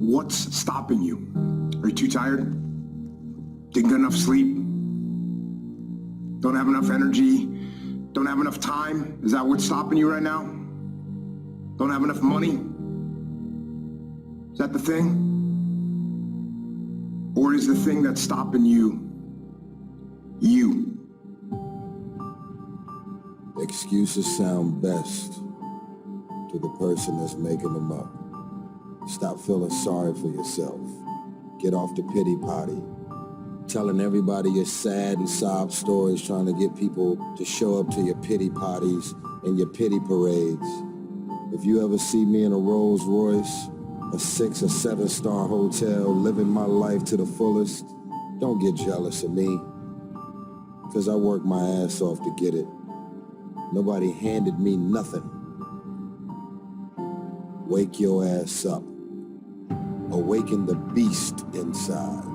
What's stopping you? Are you too tired? Didn't get enough sleep? Don't have enough energy? Don't have enough time? Is that what's stopping you right now? Don't have enough money? Is that the thing? Or is the thing that's stopping you, you? Excuses sound best to the person that's making them up. Stop feeling sorry for yourself. Get off the pity potty. Telling everybody your sad and sob stories, trying to get people to show up to your pity potties and your pity parades. If you ever see me in a Rolls Royce, a 6 or 7 star hotel, living my life to the fullest, don't get jealous of me, because I worked my ass off to get it. Nobody handed me nothing. Wake your ass up. Awaken the beast inside.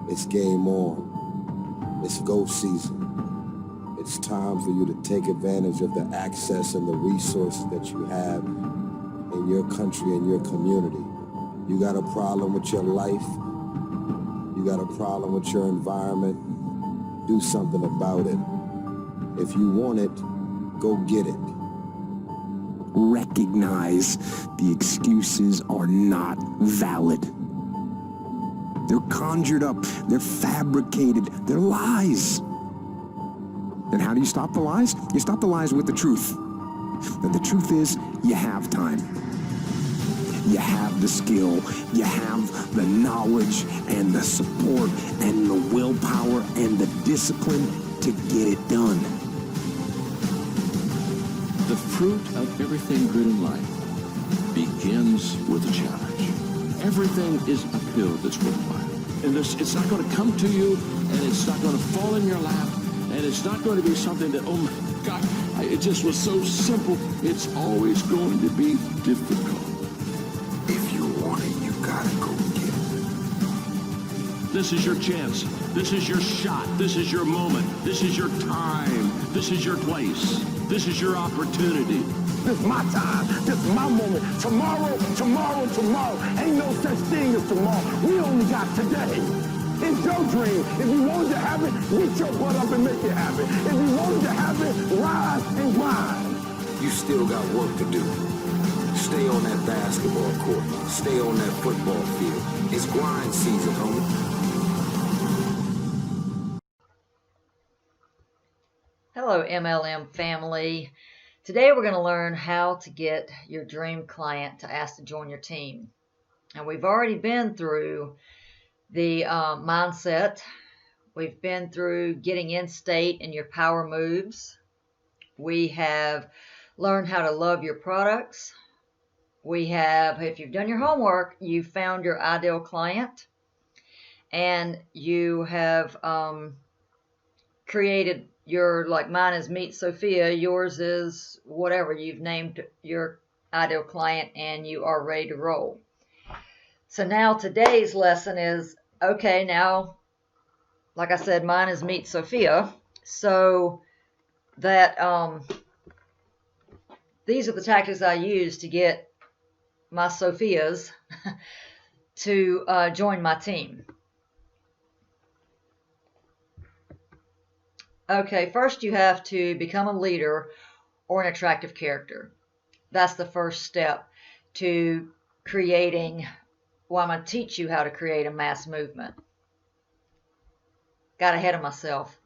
It's game on. It's go season. It's time for you to take advantage of the access and the resources that you have in your country and your community. You got a problem with your life? You got a problem with your environment? Do something about it. If you want it, go get it. Recognize the excuses are not valid. They're conjured up, they're fabricated, they're lies. And how do you stop the lies? You stop the lies with the truth. And the truth is, you have time. You have the skill, you have the knowledge and the support and the willpower and the discipline to get it done. The fruit of everything good in life begins with a challenge. Everything is uphill that's worthwhile. And it's not going to come to you, and it's not going to fall in your lap, and it's not going to be something that, oh my God, it just was so simple. It's always going to be difficult. If you want it, you gotta go get it. This is your chance. This is your shot. This is your moment. This is your time. This is your place. This is your opportunity. This is my time. This is my moment. Tomorrow, tomorrow, tomorrow. Ain't no such thing as tomorrow. We only got today. It's your dream. If you wanted to have it, get your butt up and make it happen. If you wanted to have it, rise and grind. You still got work to do. Stay on that basketball court. Stay on that football field. It's grind season, homie. Hello, MLM family. Today we're going to learn how to get your dream client to ask to join your team. And we've already been through the mindset. We've been through getting in state and your power moves. We have learned how to love your products. We have, if you've done your homework, you found your ideal client, and you have created your, like mine is Meet Sophia, yours is whatever, you've named your ideal client and you are ready to roll. So now today's lesson is, okay, now, like I said, mine is Meet Sophia, so that these are the tactics I use to get my Sophias to join my team. Okay, first you have to become a leader or an attractive character. That's the first step to creating, well, I'm going to teach you how to create a mass movement. Got ahead of myself.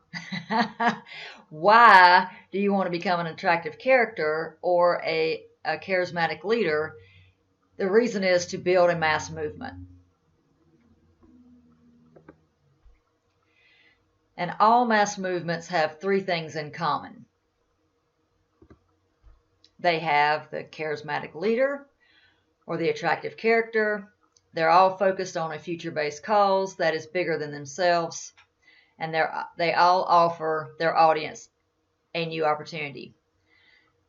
Why do you want to become an attractive character or a charismatic leader? The reason is to build a mass movement. And all mass movements have three things in common. They have the charismatic leader or the attractive character. They're all focused on a future-based cause that is bigger than themselves. And they all offer their audience a new opportunity.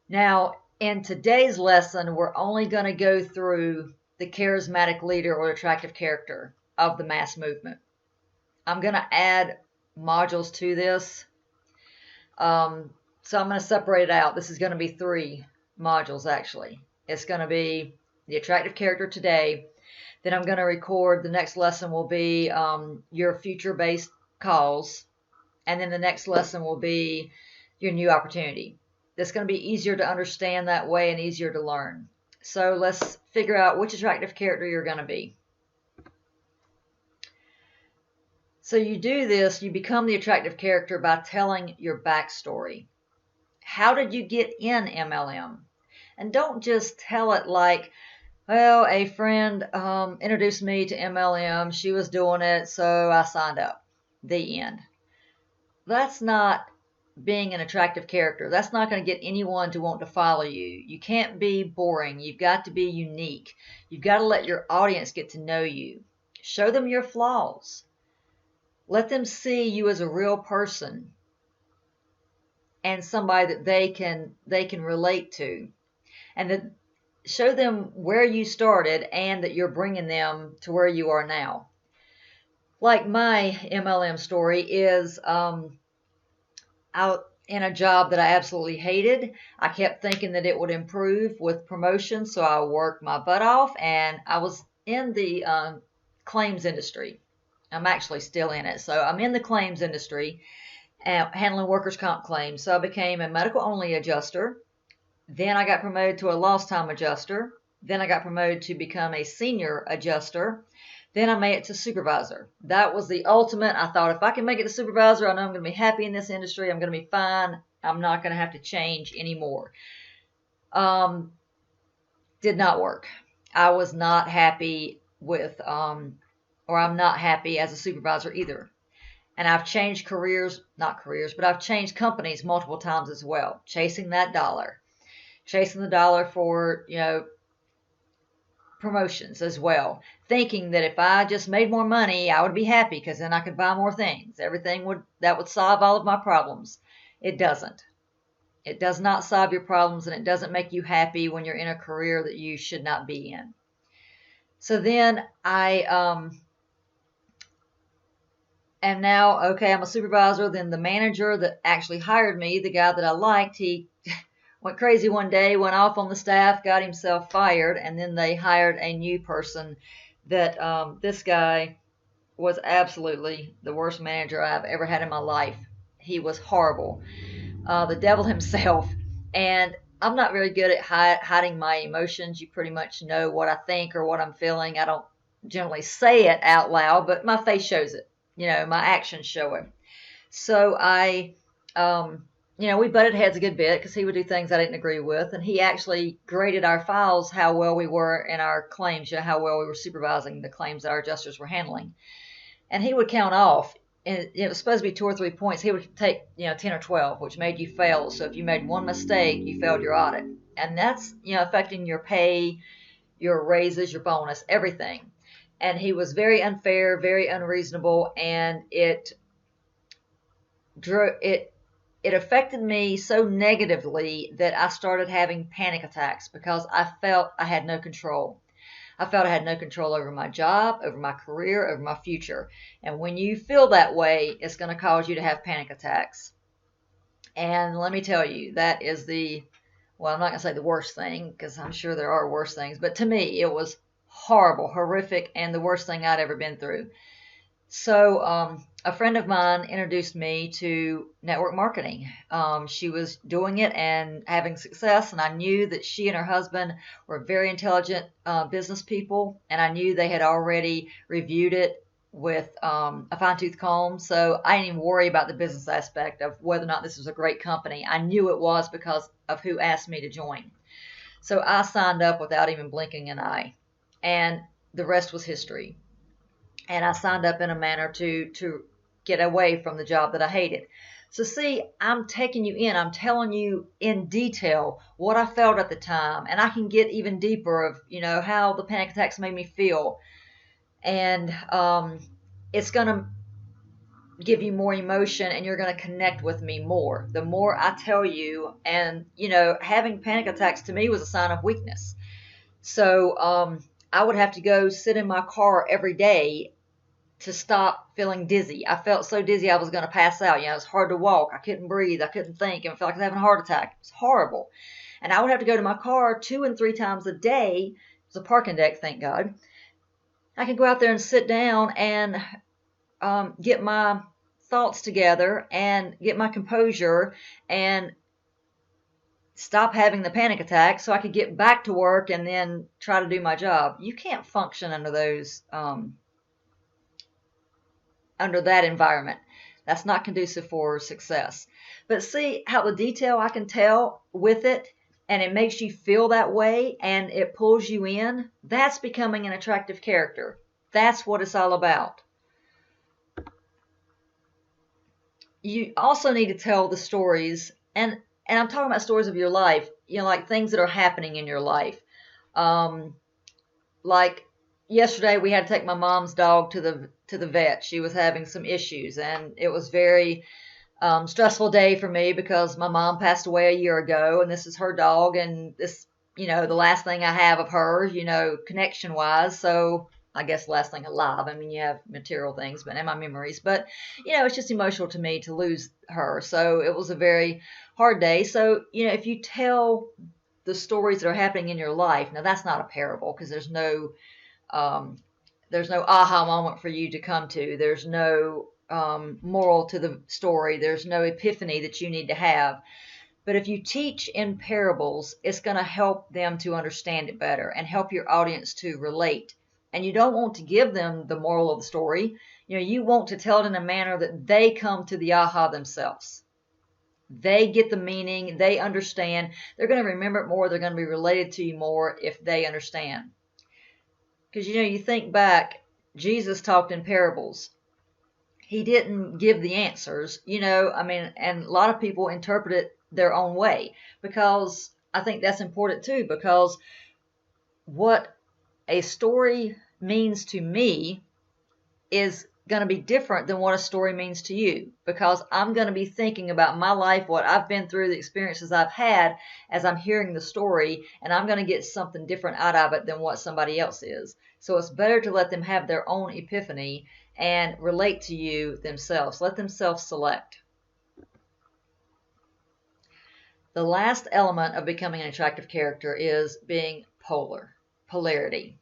Now, in today's lesson, we're only going to go through the charismatic leader or attractive character of the mass movement. I'm going to add modules to this. So I'm going to separate it out. This is going to be 3 modules, actually. It's going to be the attractive character today, Then I'm going to record, the next lesson will be your future-based calls. And then the next lesson will be your new opportunity. That's going to be easier to understand that way and easier to learn. So let's figure out which attractive character you're going to be. So you do this, you become the attractive character by telling your backstory. How did you get in MLM? And don't just tell it like, well, a friend introduced me to MLM. She was doing it, so I signed up. The end. That's not being an attractive character. That's not going to get anyone to want to follow you. You can't be boring. You've got to be unique. You've got to let your audience get to know you. Show them your flaws. Let them see you as a real person and somebody that they can relate to, and that show them where you started and that you're bringing them to where you are now. Like my MLM story is out in a job that I absolutely hated. I kept thinking that it would improve with promotion, so I worked my butt off, and I was in the claims industry. I'm actually still in it. So I'm in the claims industry, handling workers' comp claims. So I became a medical-only adjuster. Then I got promoted to a lost time adjuster. Then I got promoted to become a senior adjuster. Then I made it to supervisor. That was the ultimate. I thought if I can make it to supervisor, I know I'm going to be happy in this industry. I'm going to be fine. I'm not going to have to change anymore. Did not work. I was not happy with, or I'm not happy as a supervisor either. And I've changed but I've changed companies multiple times as well, chasing that dollar, chasing the dollar for, promotions as well, thinking that if I just made more money, I would be happy because then I could buy more things. That would solve all of my problems. It doesn't. It does not solve your problems, and it doesn't make you happy when you're in a career that you should not be in. So then I am now, okay, I'm a supervisor. Then the manager that actually hired me, the guy that I liked, he went crazy one day, went off on the staff, got himself fired, and then they hired a new person that this guy was absolutely the worst manager I've ever had in my life. He was horrible. The devil himself. And I'm not very good at hiding my emotions. You pretty much know what I think or what I'm feeling. I don't generally say it out loud, but my face shows it. My actions show it. So we butted heads a good bit because he would do things I didn't agree with. And he actually graded our files, how well we were in our claims, how well we were supervising the claims that our adjusters were handling. And he would count off. And it was supposed to be 2 or 3 points. He would take, 10 or 12, which made you fail. So if you made one mistake, you failed your audit. And that's, affecting your pay, your raises, your bonus, everything. And he was very unfair, very unreasonable, and it affected me so negatively that I started having panic attacks because I felt I had no control. I felt I had no control over my job, over my career, over my future. And when you feel that way, it's going to cause you to have panic attacks. And let me tell you, that is I'm not going to say the worst thing because I'm sure there are worse things, but to me, it was horrible, horrific, and the worst thing I'd ever been through. So a friend of mine introduced me to network marketing. She was doing it and having success, and I knew that she and her husband were very intelligent business people, and I knew they had already reviewed it with a fine-tooth comb, so I didn't even worry about the business aspect of whether or not this was a great company. I knew it was because of who asked me to join. So I signed up without even blinking an eye, and the rest was history. And I signed up in a manner to get away from the job that I hated. So see, I'm taking you in. I'm telling you in detail what I felt at the time. And I can get even deeper of, how the panic attacks made me feel. And it's going to give you more emotion, and you're going to connect with me more. The more I tell you, and, having panic attacks to me was a sign of weakness. So I would have to go sit in my car every day to stop feeling dizzy. I felt so dizzy I was going to pass out. It was hard to walk. I couldn't breathe. I couldn't think. And I felt like I was having a heart attack. It was horrible. And I would have to go to my car 2 and 3 times a day. It was a parking deck, thank God. I can go out there and sit down and get my thoughts together and get my composure and stop having the panic attack so I could get back to work and then try to do my job. You can't function under those under that environment. That's not conducive for success. But see how the detail I can tell with it, and it makes you feel that way and it pulls you in. That's becoming an attractive character. That's what it's all about. You also need to tell the stories, and I'm talking about stories of your life, like things that are happening in your life. Like yesterday we had to take my mom's dog to the vet. She was having some issues, and it was very stressful day for me because my mom passed away a year ago, and this is her dog, and this, the last thing I have of her, connection wise. So I guess the last thing alive. I mean, you have material things, but and my memories, but it's just emotional to me to lose her. So it was a very hard day. So, if you tell the stories that are happening in your life, now that's not a parable because there's no aha moment for you to come to. There's no moral to the story. There's no epiphany that you need to have. But if you teach in parables, it's going to help them to understand it better and help your audience to relate. And you don't want to give them the moral of the story. You want to tell it in a manner that they come to the aha themselves. They get the meaning. They understand. They're going to remember it more. They're going to be related to you more if they understand. Because, you think back, Jesus talked in parables. He didn't give the answers, and a lot of people interpret it their own way, because I think that's important too, because what a story means to me is going to be different than what a story means to you, because I'm going to be thinking about my life, what I've been through, the experiences I've had as I'm hearing the story, and I'm going to get something different out of it than what somebody else is. So it's better to let them have their own epiphany and relate to you themselves. Let them self-select. The last element of becoming an attractive character is being polarity.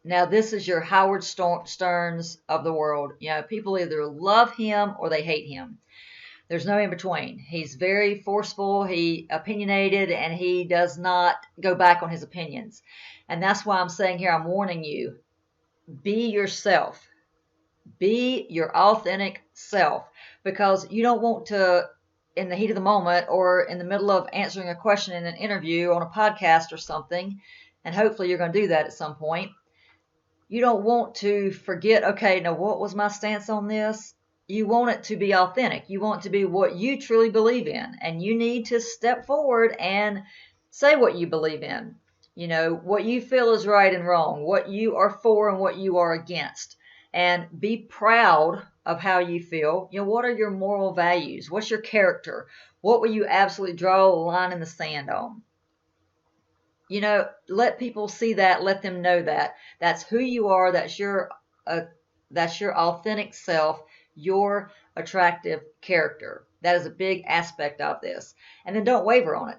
Now, this is your Howard Sterns of the world. People either love him or they hate him. There's no in between. He's very forceful, he opinionated, and he does not go back on his opinions. And that's why I'm saying here, I'm warning you, be yourself. Be your authentic self, because you don't want to, in the heat of the moment or in the middle of answering a question in an interview on a podcast or something, and hopefully you're going to do that at some point, you don't want to forget, okay, now what was my stance on this? You want it to be authentic. You want it to be what you truly believe in, and you need to step forward and say what you believe in. What you feel is right and wrong, what you are for and what you are against, and be proud of how you feel. What are your moral values? What's your character? What will you absolutely draw a line in the sand on? Let people see that, let them know that. That's who you are, that's your authentic self, your attractive character. That is a big aspect of this. And then don't waver on it.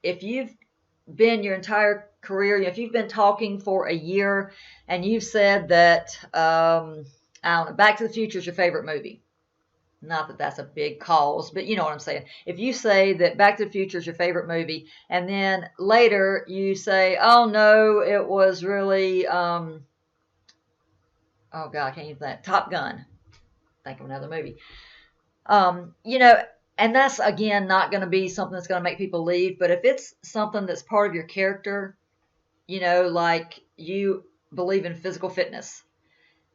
If you've been your entire career, if you've been talking for a year and you've said that, I don't know, Back to the Future is your favorite movie. Not that that's a big cause, but you know what I'm saying. If you say that Back to the Future is your favorite movie, and then later you say, oh no, it was really, oh God, I can't even think, Top Gun. Think of another movie. And that's, again, not going to be something that's going to make people leave. But if it's something that's part of your character, like you believe in physical fitness,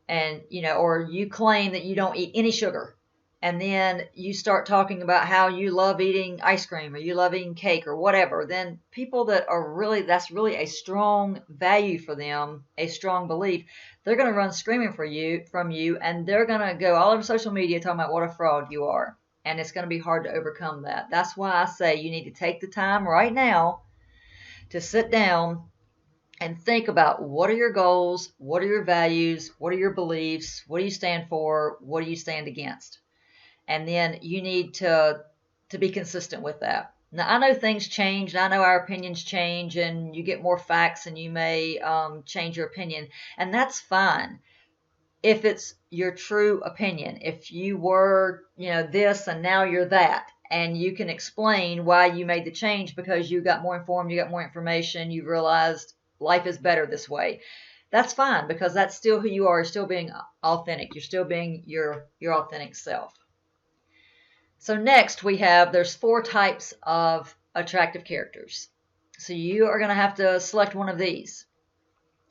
and, or you claim that you don't eat any sugar, and then you start talking about how you love eating ice cream or you love eating cake or whatever, then people that are really, that's really a strong value for them, a strong belief, they're going to run screaming from you, and they're going to go all over social media talking about what a fraud you are. And it's going to be hard to overcome that. That's why I say you need to take the time right now to sit down and think about, what are your goals, what are your values, what are your beliefs, what do you stand for, what do you stand against? And then you need to be consistent with that. Now, I know things change, and I know our opinions change, and you get more facts, and you may change your opinion, and that's fine if it's your true opinion. If you were, this, and now you're that, and you can explain why you made the change because you got more informed, you got more information, you realized life is better this way. That's fine, because that's still who you are. You're still being authentic. You're still being your authentic self. So next there's 4 types of attractive characters. So you are going to have to select one of these.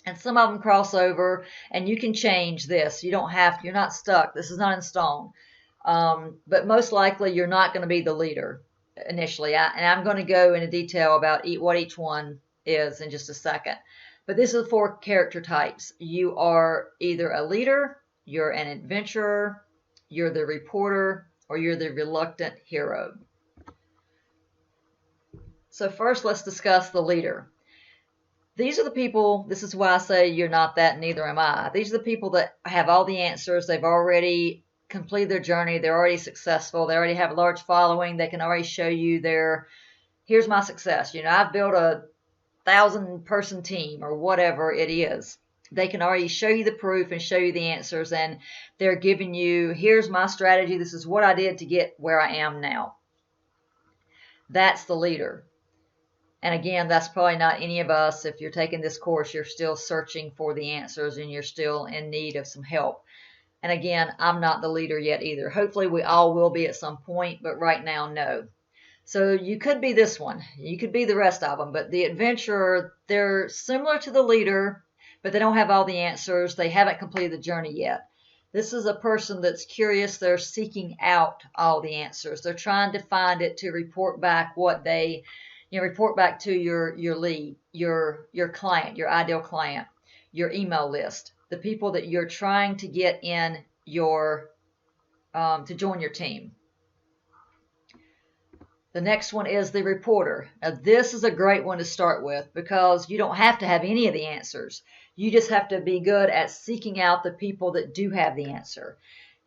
And some of them cross over, and you can change this. You're not stuck. This is not in stone. But most likely you're not going to be the leader initially. And I'm going to go into detail about what each one is in just a second. But this is the 4 character types. You are either a leader, you're an adventurer, you're the reporter, or you're the reluctant hero. So first, let's discuss the leader. These are the people, this is why I say you're not that, neither am I. These are the people that have all the answers. They've already completed their journey. They're already successful. They already have a large following. They can already show you here's my success. I've built a 1,000-person team or whatever it is. They can already show you the proof and show you the answers, and they're giving you, here's my strategy. This is what I did to get where I am now. That's the leader. And again, that's probably not any of us. If you're taking this course, you're still searching for the answers and you're still in need of some help. And again, I'm not the leader yet either. Hopefully we all will be at some point, but right now, no. So you could be this one. You could be the rest of them. But the adventurer, they're similar to the leader, but they don't have all the answers. They haven't completed the journey yet. This is a person that's curious. They're seeking out all the answers. They're trying to find it to report back report back to your lead, your client, your ideal client, your email list, the people that you're trying to get in to join your team. The next one is the reporter. Now, this is a great one to start with because you don't have to have any of the answers. You just have to be good at seeking out the people that do have the answer.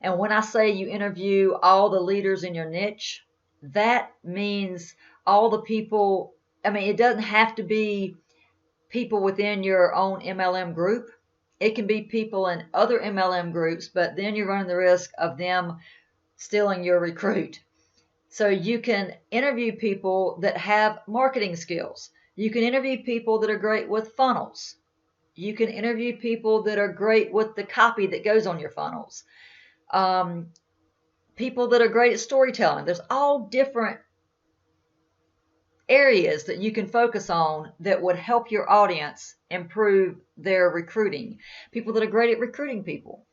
And when I say you interview all the leaders in your niche, that means all the people. It doesn't have to be people within your own MLM group. It can be people in other MLM groups, but then you're running the risk of them stealing your recruit. So you can interview people that have marketing skills. You can interview people that are great with funnels. You can interview people that are great with the copy that goes on your funnels. People that are great at storytelling. There's all different areas that you can focus on that would help your audience improve their recruiting. People that are great at recruiting people.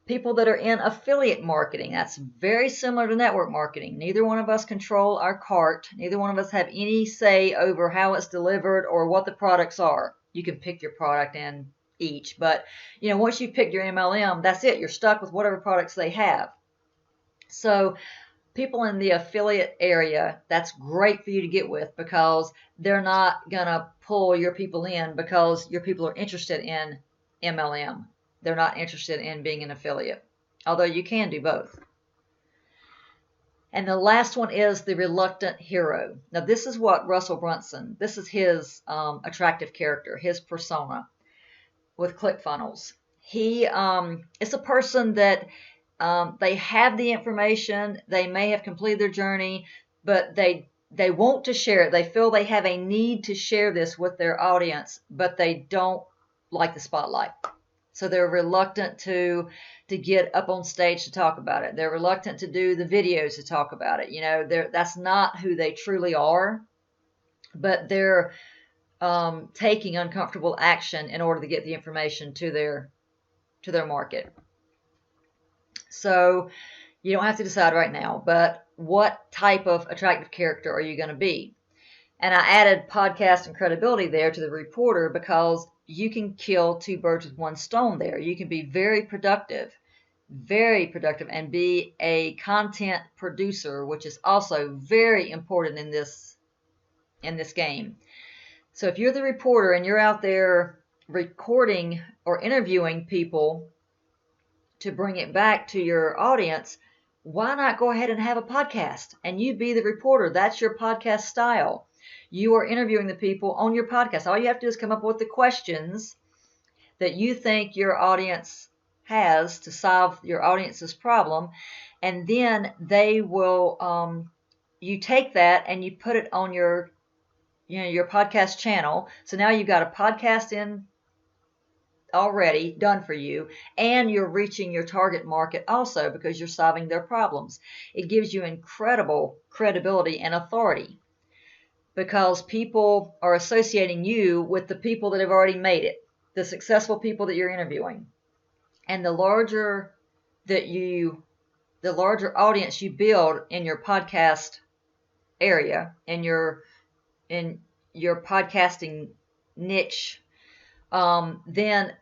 People that are in affiliate marketing. That's very similar to network marketing. Neither one of us control our cart. Neither one of us have any say over how it's delivered or what the products are. You can pick your product in each, but once you pick your MLM, that's it. You're stuck with whatever products they have. So people in the affiliate area, that's great for you to get with because they're not going to pull your people in because your people are interested in MLM. They're not interested in being an affiliate, although you can do both. And the last one is the reluctant hero. Now, this is what Russell Brunson, this is his attractive character, his persona with ClickFunnels. He is a person that they have the information, they may have completed their journey, but they want to share it. They feel they have a need to share this with their audience, but they don't like the spotlight. So they're reluctant to get up on stage to talk about it. They're reluctant to do the videos to talk about it. That's not who they truly are, but they're taking uncomfortable action in order to get the information to their market. So you don't have to decide right now, but what type of attractive character are you going to be? And I added podcast and credibility there to the reporter because you can kill 2 birds with 1 stone there. You can be very productive, and be a content producer, which is also very important in this game. So if you're the reporter and you're out there recording or interviewing people to bring it back to your audience, why not go ahead and have a podcast and you be the reporter? That's your podcast style. You are interviewing the people on your podcast. All you have to do is come up with the questions that you think your audience has to solve your audience's problem, and then they will you take that and you put it on your podcast channel. So now you've got a podcast in already done for you, and you're reaching your target market also because you're solving their problems. It gives you incredible credibility and authority because people are associating you with the people that have already made it, the successful people that you're interviewing. And the larger audience you build in your podcast area, in your podcasting niche, then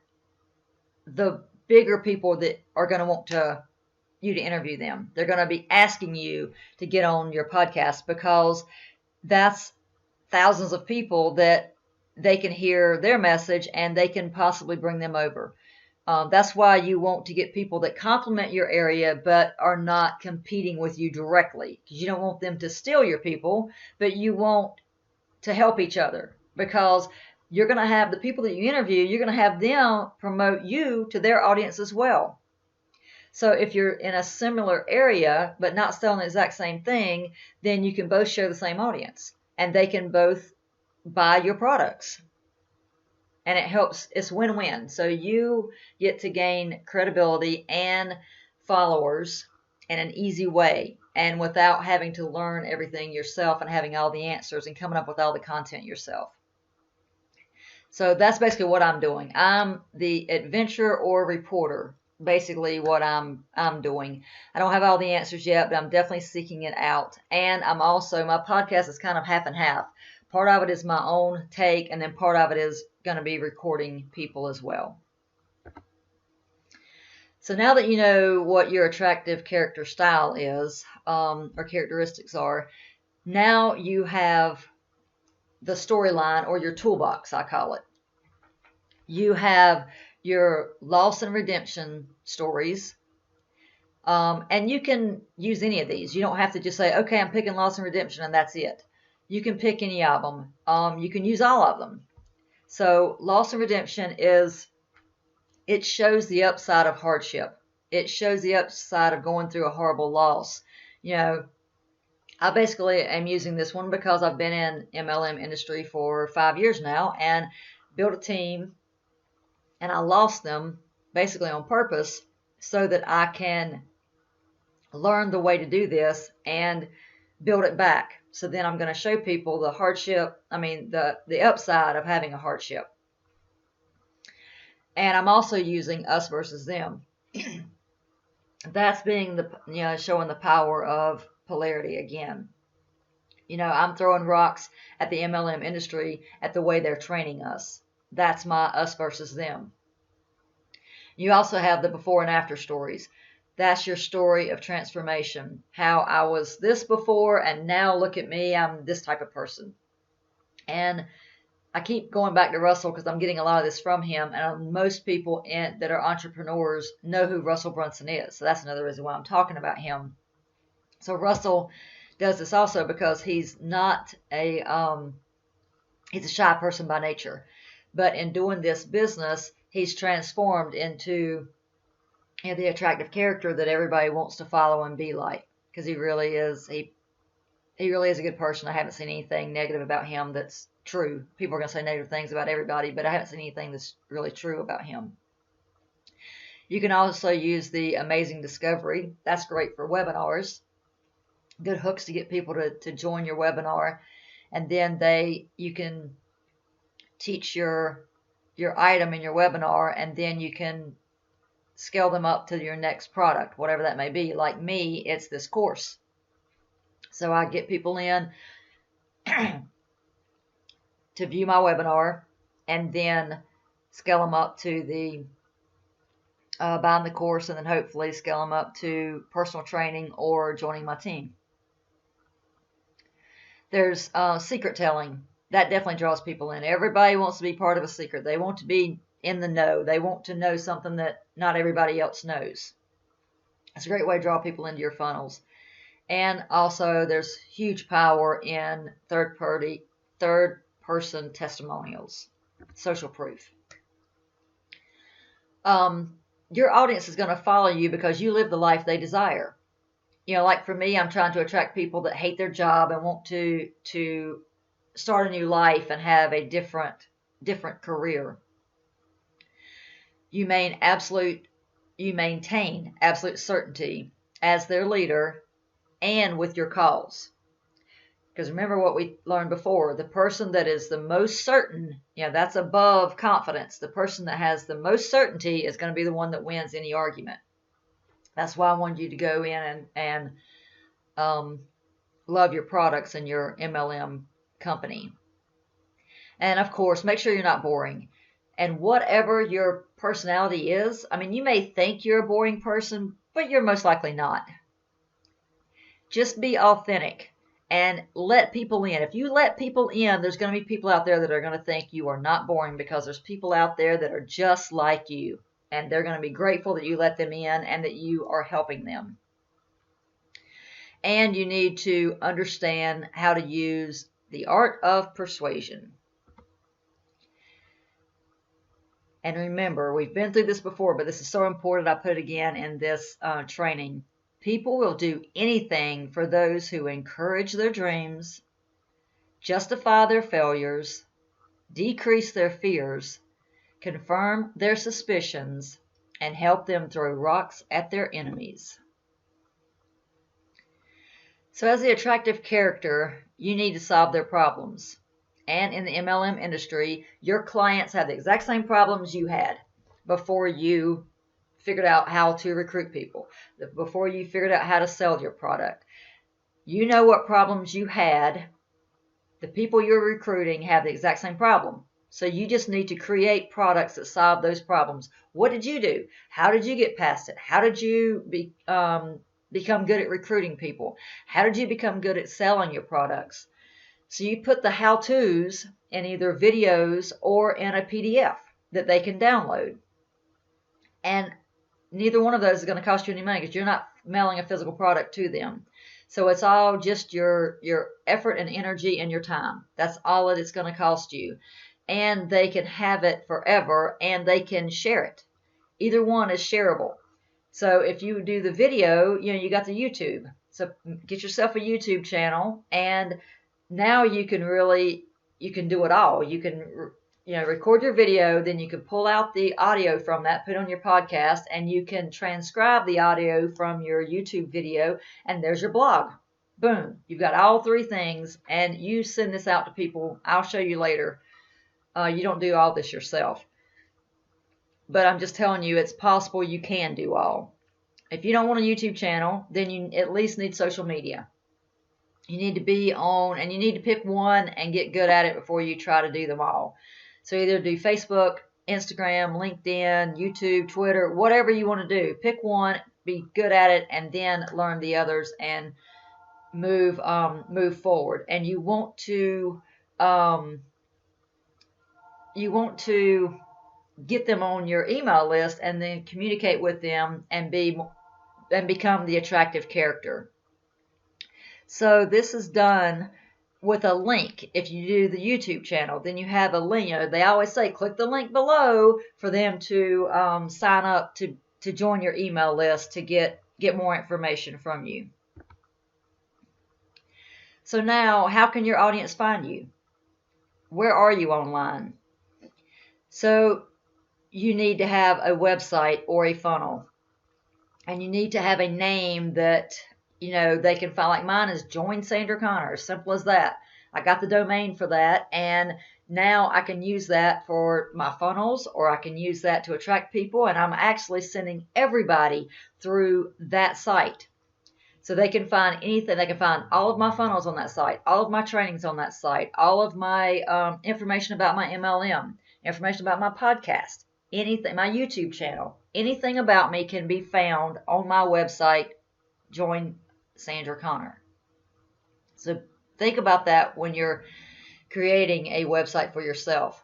the bigger people that are going to want you to interview them. They're going to be asking you to get on your podcast because that's thousands of people that they can hear their message and they can possibly bring them over. That's why you want to get people that complement your area but are not competing with you directly, because you don't want them to steal your people, but you want to help each other, because you're going to have the people that you interview, you're going to have them promote you to their audience as well. So if you're in a similar area but not selling the exact same thing, then you can both share the same audience and they can both buy your products. And it helps, it's win-win. So you get to gain credibility and followers in an easy way and without having to learn everything yourself and having all the answers and coming up with all the content yourself. So that's basically what I'm doing. I'm the adventurer or reporter, basically what I'm doing. I don't have all the answers yet, but I'm definitely seeking it out. And I'm also, my podcast is kind of half and half. Part of it is my own take, and then part of it is going to be recording people as well. So now that you know what your attractive character style is, or characteristics are, now you have the storyline, or your toolbox, I call it. You have your loss and redemption stories, and you can use any of these. You don't have to just say, okay, I'm picking loss and redemption and that's it. You can pick any of them. You can use all of them. So loss and redemption it shows the upside of hardship. It shows the upside of going through a horrible loss. I basically am using this one because I've been in MLM industry for 5 years now and built a team, and I lost them basically on purpose so that I can learn the way to do this and build it back. So then I'm going to show people the hardship, the upside of having a hardship. And I'm also using us versus them. That's being showing the power of polarity again. I'm throwing rocks at the MLM industry at the way they're training us. That's my us versus them. You also have the before and after stories. That's your story of transformation. How I was this before and now look at me, I'm this type of person. And I keep going back to Russell because I'm getting a lot of this from him. And most people that are entrepreneurs know who Russell Brunson is. So that's another reason why I'm talking about him. So Russell does this also because he's not he's a shy person by nature. But in doing this business, he's transformed into the attractive character that everybody wants to follow and be like, because he really is a good person. I haven't seen anything negative about him that's true. People are going to say negative things about everybody, but I haven't seen anything that's really true about him. You can also use the Amazing Discovery. That's great for webinars. Good hooks to get people to join your webinar, and then you can teach your item in your webinar, and then you can scale them up to your next product, whatever that may be. Like me, it's this course. So I get people in to view my webinar and then scale them up to the buying the course, and then hopefully scale them up to personal training or joining my team. There's secret telling. That definitely draws people in. Everybody wants to be part of a secret. They want to be in the know. They want to know something that not everybody else knows. It's a great way to draw people into your funnels. And also there's huge power in third person testimonials, social proof. Your audience is going to follow you because you live the life they desire. Like for me, I'm trying to attract people that hate their job and want to start a new life and have a different career. You maintain absolute certainty as their leader and with your calls. Because remember what we learned before, the person that is the most certain, that's above confidence. The person that has the most certainty is going to be the one that wins any argument. That's why I wanted you to go in and love your products and your MLM company. And of course, make sure you're not boring. And whatever your personality is, you may think you're a boring person, but you're most likely not. Just be authentic and let people in. If you let people in, there's going to be people out there that are going to think you are not boring, because there's people out there that are just like you, and they're going to be grateful that you let them in and that you are helping them. And you need to understand how to use the art of persuasion. And remember, we've been through this before, but this is so important. I put it again in this training. People will do anything for those who encourage their dreams, justify their failures, decrease their fears, confirm their suspicions, and help them throw rocks at their enemies. So as the attractive character, you need to solve their problems. And in the MLM industry, your clients have the exact same problems you had before you figured out how to recruit people, before you figured out how to sell your product. You know what problems you had. The people you're recruiting have the exact same problem. So you just need to create products that solve those problems. What did you do? How did you get past it? How did you become good at recruiting people? How did you become good at selling your products? So you put the how-tos in either videos or in a PDF that they can download. And neither one of those is going to cost you any money because you're not mailing a physical product to them. So it's all just your effort and energy and your time. That's all that it's going to cost you. And they can have it forever, and they can share it. Either one is shareable. So if you do the video, you got the YouTube. So get yourself a YouTube channel, and now you can do it all. You can record your video, then you can pull out the audio from that, put on your podcast, and you can transcribe the audio from your YouTube video, and there's your blog. Boom. You've got all three things, and you send this out to people. I'll show you later. You don't do all this yourself. But I'm just telling you, it's possible you can do all. If you don't want a YouTube channel, then you at least need social media. You need to be on, and you need to pick one and get good at it before you try to do them all. So either do Facebook, Instagram, LinkedIn, YouTube, Twitter, whatever you want to do. Pick one, be good at it, and then learn the others and move forward. And you want to get them on your email list and then communicate with them and become the attractive character. So this is done with a link. If you do the YouTube channel, then you have a link. They always say click the link below for them to sign up to join your email list to get more information from you. So now, how can your audience find you? Where are you online? So you need to have a website or a funnel, and you need to have a name that they can find. Like mine is Join Sandra Conner. Simple as that. I got the domain for that, and now I can use that for my funnels, or I can use that to attract people, and I'm actually sending everybody through that site. So they can find anything. They can find all of my funnels on that site, all of my trainings on that site, all of my information about my MLM, information about my podcast, anything, my YouTube channel, anything about me can be found on my website, Join Sandra Conner. So think about that when you're creating a website for yourself.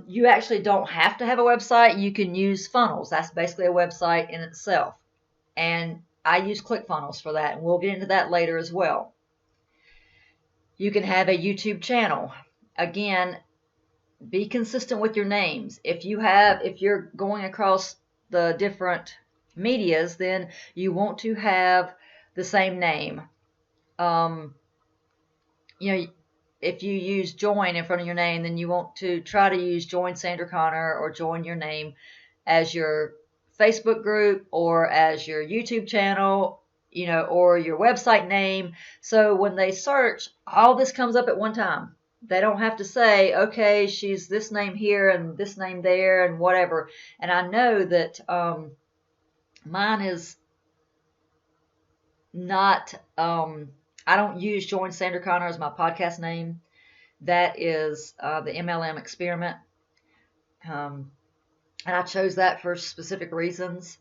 You actually don't have to have a website. You can use funnels. That's basically a website in itself. and I use ClickFunnels for that, and we'll get into that later as well. You can have a YouTube channel. Again, be consistent with your names. If you're going across the different medias, then you want to have the same name. If you use join in front of your name, then you want to try to use join Sandra Conner or join your name as your Facebook group or as your YouTube channel, or your website name. So when they search, all this comes up at one time. They don't have to say, okay, she's this name here and this name there and whatever. And I know that mine is not, I don't use Join Sandra Conner as my podcast name. That is the MLM Experiment. And I chose that for specific reasons.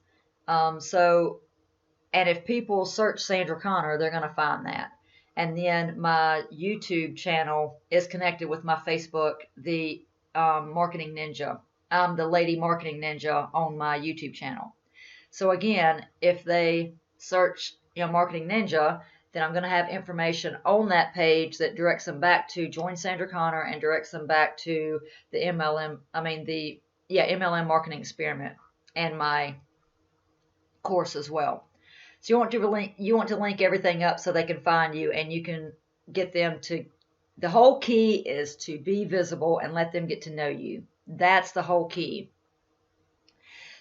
And if people search Sandra Conner, they're going to find that. And then my YouTube channel is connected with my Facebook, the Marketing Ninja. I'm the Lady Marketing Ninja on my YouTube channel. So again, if they search, Marketing Ninja, then I'm going to have information on that page that directs them back to Join Sandra Conner and directs them back to the MLM Marketing Experiment and my course as well. So you want to link everything up so they can find you and you can get them to. The whole key is to be visible and let them get to know you. That's the whole key.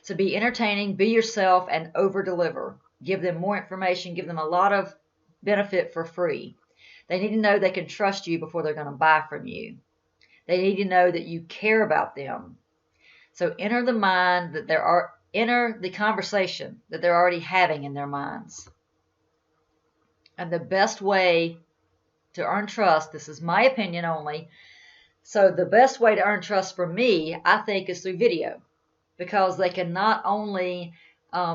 So be entertaining, be yourself, and over-deliver. Give them more information. Give them a lot of benefit for free. They need to know they can trust you before they're going to buy from you. They need to know that you care about them. So enter the conversation that they're already having in their minds. And the best way to earn trust, this is my opinion only, so the best way to earn trust for me, I think, is through video. Because they can not only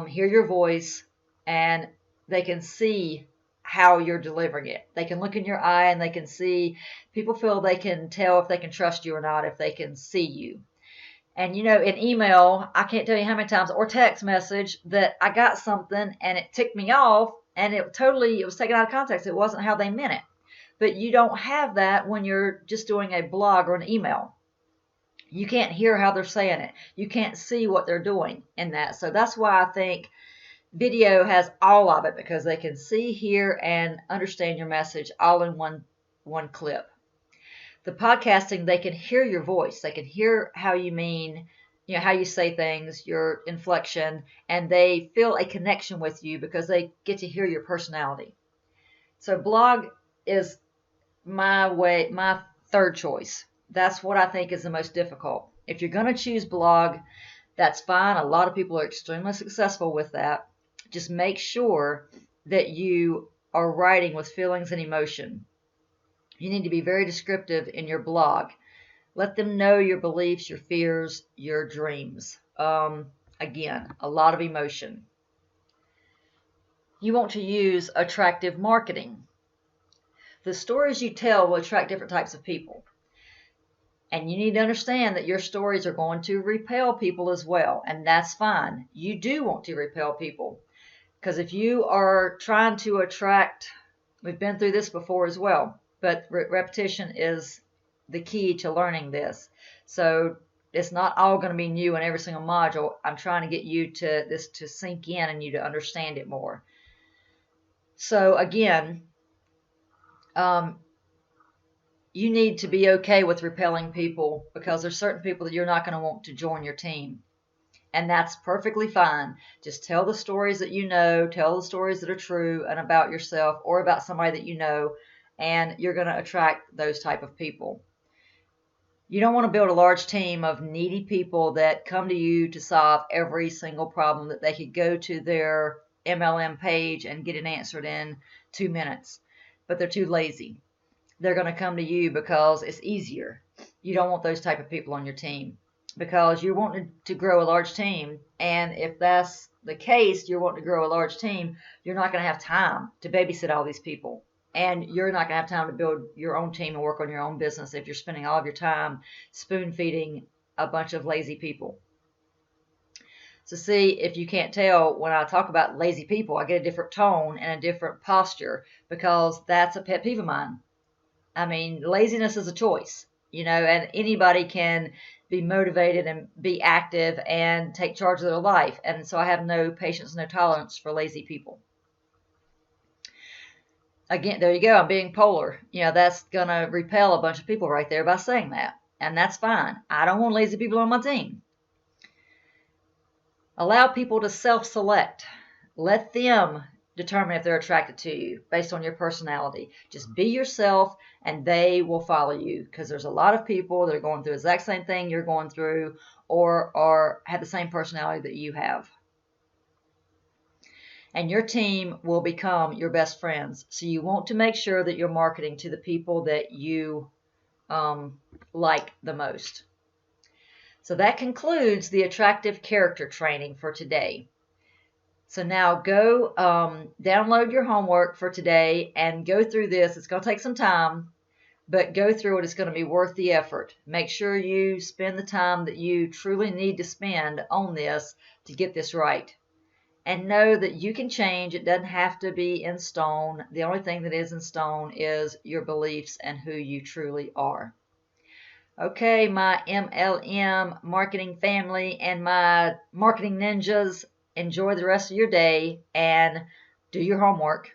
hear your voice and they can see how you're delivering it. They can look in your eye and they can see, people feel they can tell if they can trust you or not if they can see you. And in email, I can't tell you how many times, or text message, that I got something and it ticked me off and it was taken out of context. It wasn't how they meant it. But you don't have that when you're just doing a blog or an email. You can't hear how they're saying it. You can't see what they're doing in that. So that's why I think video has all of it, because they can see, hear, and understand your message all in one clip. The podcasting, they can hear your voice. They can hear how you mean, how you say things, your inflection, and they feel a connection with you because they get to hear your personality. So blog is my third choice. That's what I think is the most difficult. If you're going to choose blog, that's fine. A lot of people are extremely successful with that. Just make sure that you are writing with feelings and emotion. You need to be very descriptive in your blog. Let them know your beliefs, your fears, your dreams. Again, a lot of emotion. You want to use attractive marketing. The stories you tell will attract different types of people. And you need to understand that your stories are going to repel people as well. And that's fine. You do want to repel people. Because if you are trying to attract, we've been through this before as well, but repetition is the key to learning this. So it's not all going to be new in every single module. I'm trying to get you to sink in and you to understand it more. So again, you need to be okay with repelling people, because there's certain people that you're not going to want to join your team. And that's perfectly fine. Just tell the stories that you know, tell the stories that are true and about yourself or about somebody that you know, and you're going to attract those type of people. You don't want to build a large team of needy people that come to you to solve every single problem that they could go to their MLM page and get it answered in 2 minutes, but they're too lazy. They're going to come to you because it's easier. You don't want those type of people on your team, because you're wanting to grow a large team. And if that's the case, you're wanting to grow a large team, you're not going to have time to babysit all these people. And you're not going to have time to build your own team and work on your own business if you're spending all of your time spoon feeding a bunch of lazy people. So see, if you can't tell, when I talk about lazy people, I get a different tone and a different posture because that's a pet peeve of mine. I mean, laziness is a choice, and anybody can be motivated and be active and take charge of their life. And so I have no patience, no tolerance for lazy people. Again, there you go. I'm being polar. That's going to repel a bunch of people right there by saying that. And that's fine. I don't want lazy people on my team. Allow people to self-select. Let them determine if they're attracted to you based on your personality. Just be yourself and they will follow you, because there's a lot of people that are going through the exact same thing you're going through or have the same personality that you have. And your team will become your best friends. So you want to make sure that you're marketing to the people that you like the most. So that concludes the attractive character training for today. So now go download your homework for today and go through this. It's going to take some time, but go through it. It's going to be worth the effort. Make sure you spend the time that you truly need to spend on this to get this right. And know that you can change. It doesn't have to be in stone. The only thing that is in stone is your beliefs and who you truly are. Okay, my MLM marketing family and my marketing ninjas, enjoy the rest of your day and do your homework.